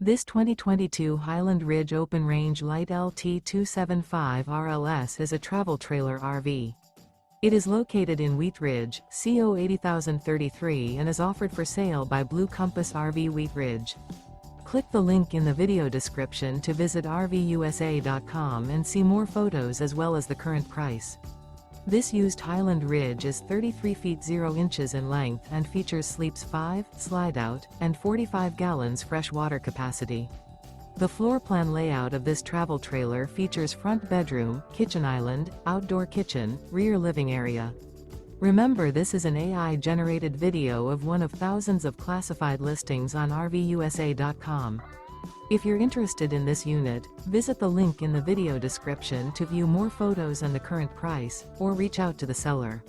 This 2022 Highland Ridge Open Range Light LT275 RLS is a travel trailer RV. It is located in Wheat Ridge, CO 80033 and is offered for sale by Blue Compass RV Wheat Ridge. Click the link in the video description to visit RVUSA.com and see more photos as well as the current price. This used Highland Ridge is 33 feet 0 inches in length and features sleeps 5, slide-out, and 45 gallons fresh water capacity. The floor plan layout of this travel trailer features front bedroom, kitchen island, outdoor kitchen, rear living area. Remember, this is an AI-generated video of one of thousands of classified listings on RVUSA.com. If you're interested in this unit, visit the link in the video description to view more photos and the current price, or reach out to the seller.